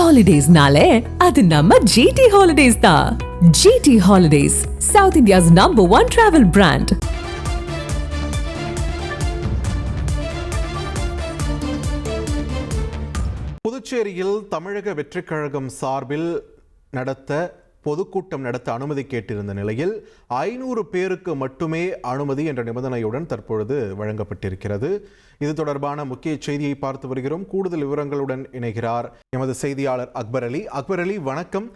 Holidays-nale, அது நம்ம GT Holidays தான். GT Holidays, South India's #1 travel brand. புதுச்சேரியில் தமிழக வெற்றிக் கழகம் சார்பில் பொதுக்கூட்டம் நடத்த அனுமதி கேட்டிருந்த நிலையில் 500 பேருக்கு மட்டுமே அனுமதி என்ற நிபந்தனையுடன் தற்பொழுது வழங்கப்பட்டிருக்கிறது. இது தொடர்பான முக்கிய செய்தியை பார்த்து வருகிறோம். கூடுதல் விவரங்களுடன் இணைகிறார் எமது செய்தியாளர் அக்பர் அலி. வணக்கம்.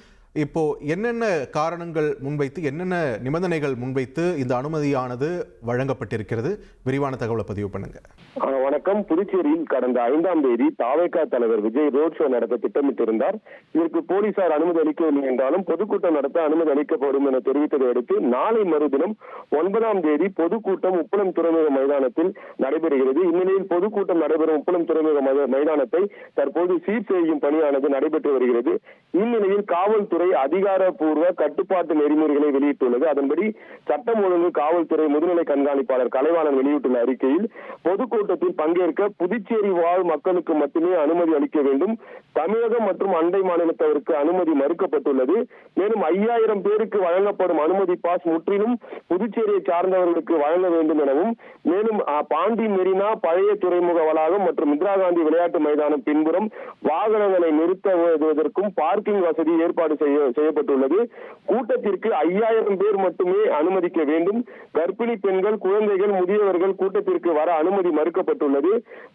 இப்போ என்னென்ன காரணங்கள் முன்வைத்து, என்னென்ன நிபந்தனைகள் முன்வைத்து இந்த அனுமதியானது வழங்கப்பட்டிருக்கிறது? விரிவான தகவலை பதிவு பண்ணுங்க. வணக்கம். புதுச்சேரியில் கடந்த 5ஆம் தேதி தாவேகா தலைவர் விஜய் ரோட் ஷோ நடத்த திட்டமிட்டிருந்தார். இதற்கு போலீசார் அனுமதி அளிக்கவில்லை என்றாலும் பொதுக்கூட்டம் நடத்த அனுமதி அளிக்கப்படும் என தெரிவித்ததை அடுத்து நாளை மறுதினம் 9ஆம் தேதி பொதுக்கூட்டம் உப்பளம் துறைமுக மைதானத்தில் நடைபெறுகிறது. இந்நிலையில் பொதுக்கூட்டம் நடைபெறும் உப்பளம் துறைமுக மைதானத்தை தற்போது சீர் செய்யும் பணியானது நடைபெற்று வருகிறது. இந்நிலையில் காவல்துறை அதிகாரப்பூர்வ கட்டுப்பாட்டு நெறிமுறைகளை வெளியிட்டுள்ளது. அதன்படி சட்டம் ஒழுங்கு காவல்துறை முதுநிலை கண்காணிப்பாளர் கலைவாணன் வெளியிட்டுள்ள அறிக்கையில் பொதுக்கூட்டத்தில் பங்கேற்க புதுச்சேரி வாழ் மக்களுக்கு மட்டுமே அனுமதி அளிக்க வேண்டும். தமிழகம் மற்றும் அண்டை மாநிலத்தவருக்கு அனுமதி மறுக்கப்பட்டுள்ளது. மேலும் 5000 பேருக்கு வழங்கப்படும் அனுமதி பாஸ் முற்றிலும் புதுச்சேரியை சார்ந்தவர்களுக்கு வழங்க வேண்டும் எனவும், மேலும் பாண்டி மெரினா பழைய துறைமுக வளாகம் மற்றும் இந்திரா காந்தி விளையாட்டு மைதானம் பின்புறம் வாகனங்களை நிறுத்துவதற்கும் பார்க்கிங் வசதி ஏற்பாடு செய்யப்பட்டுள்ளது. கூட்டத்திற்கு 5000 பேர் மட்டுமே அனுமதிக்க வேண்டும். கர்ப்பிணி பெண்கள், குழந்தைகள், முதியவர்கள் கூட்டத்திற்கு வர அனுமதி மறுக்கப்பட்டுள்ளது.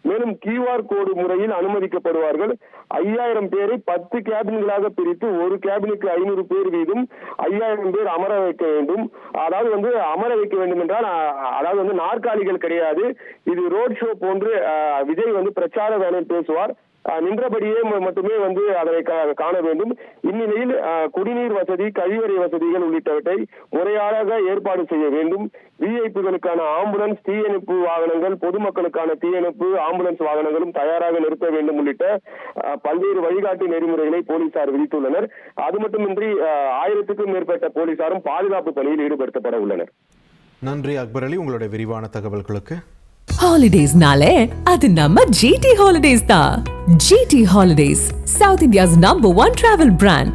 மேலும் QR கோடு முறையில் அனுமதிக்கப்படுவார்கள். 5000 பேரை 10 கேபின்களாக பிரித்து ஒரு கேபினுக்கு 500 பேர் வீதம் 5000 பேர் அமர வைக்க வேண்டும். அதாவது அமர வைக்க வேண்டும் என்றால் அதாவது நாற்காலிகள் கிடையாது. இது ரோட் ஷோ போன்று விஜய் பிரச்சார வேலையில் பேசுவார். நின்றபடியே மட்டுமே அதனை காண வேண்டும். இந்நிலையில் குடிநீர் வசதி, கழிவறை வசதிகள் உள்ளிட்டவற்றை முறையாக ஏற்பாடு செய்ய வேண்டும். விஐபிகளுக்கான ஆம்புலன்ஸ், தீயணைப்பு வாகனங்கள், பொதுமக்களுக்கான தீயணைப்பு ஆம்புலன்ஸ் வாகனங்களும் தயாராக நிறுத்த வேண்டும் உள்ளிட்ட பல்வேறு வழிகாட்டு நெறிமுறைகளை போலீசார் விதித்துள்ளனர். அது மட்டுமின்றி 1000க்கும் மேற்பட்ட போலீசாரும் பாதுகாப்பு பணியில் ஈடுபடுத்தப்பட உள்ளனர். நன்றி அக்பர் அலி, உங்களுடைய விரிவான தகவல்களுக்கு. Holidays-nale, அது நம்ம GT Holidays தான். GT Holidays, South India's #1 travel brand.